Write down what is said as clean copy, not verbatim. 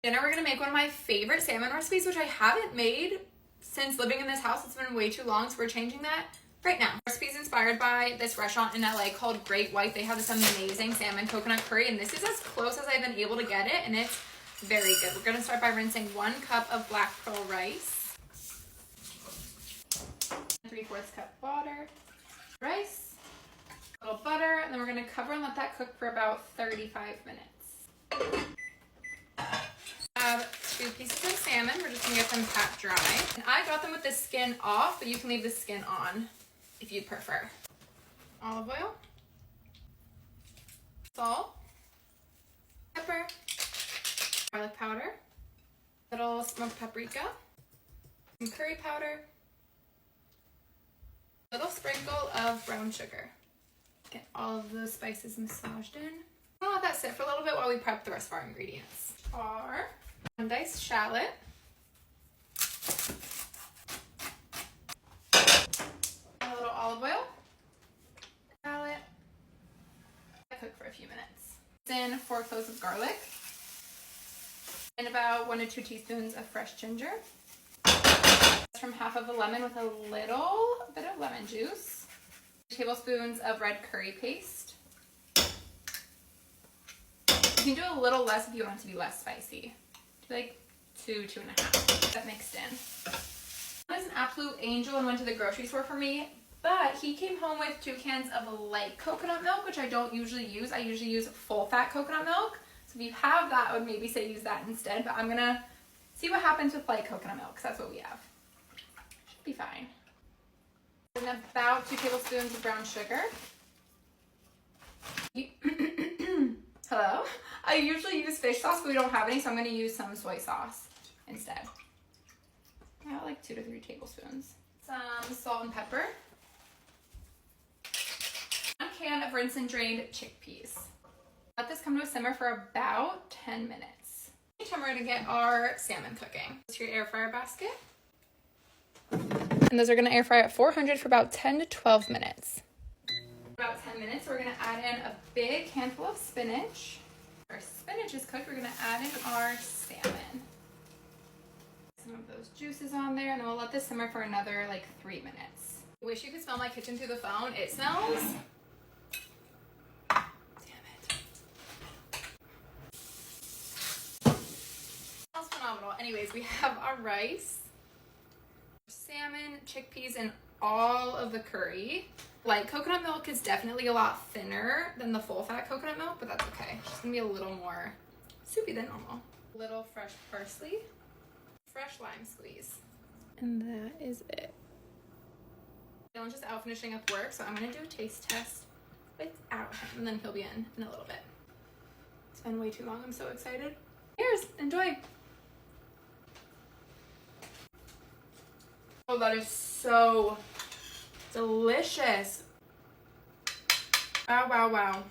Dinner, we're gonna make one of my favorite salmon recipes, which I haven't made since living in this house. It's been way too long, so we're changing that right now. The recipe is inspired by this restaurant in LA called Great White. They have this amazing salmon coconut curry, and this is as close as I've been able to get it, and it's very good. We're gonna start by rinsing 1 cup of black pearl rice, 3/4 cup water, rice, a little butter, and then we're gonna cover and let that cook for about 35 minutes. Have 2 pieces of salmon. We're just gonna get them pat dry. And I got them with the skin off, but you can leave the skin on if you'd prefer. Olive oil, salt, pepper, garlic powder, little smoked paprika, some curry powder, a little sprinkle of brown sugar. Get all of the spices massaged in. I'll let that sit for a little bit while we prep the rest of our ingredients. Are one diced shallot, a little olive oil, shallot, cook for a few minutes. Then 4 cloves of garlic, and about 1 to 2 teaspoons of fresh ginger. That's from half of a lemon with a little bit of lemon juice. 2 tablespoons of red curry paste. You can do a little less if you want it to be less spicy. Like 2.5. That mixed in. That is an absolute angel and went to the grocery store for me, but he came home with 2 cans of light coconut milk, which I don't usually use. I usually use full fat coconut milk. So if you have that, I would maybe say use that instead, but I'm gonna see what happens with light coconut milk, because that's what we have. Should be fine. And about 2 tablespoons of brown sugar. Hello? I usually use fish sauce, but we don't have any, so I'm going to use some soy sauce instead. About like 2 to 3 tablespoons. Some salt and pepper. 1 can of rinse and drained chickpeas. Let this come to a simmer for about 10 minutes. Time we're going to get our salmon cooking. This is your air fryer basket. And those are going to air fry at 400 for about 10 to 12 minutes. About 10 minutes, we're going to add in a big handful of spinach. Our spinach is cooked, we're going to add in our salmon. Some of those juices on there, and then we'll let this simmer for another like 3 minutes. I wish you could smell my kitchen through the phone. It smells... Damn it. Smells phenomenal. Anyways, we have our rice, salmon, chickpeas, and all of the curry. Light coconut milk is definitely a lot thinner than the full fat coconut milk, but that's okay. It's just gonna be a little more soupy than normal. Little fresh parsley, fresh lime squeeze. And that is it. Dylan's just out finishing up work, so I'm gonna do a taste test without him, and then he'll be in a little bit. It's been way too long, I'm so excited. Here's, enjoy. Oh, that is so delicious. Wow, wow, wow.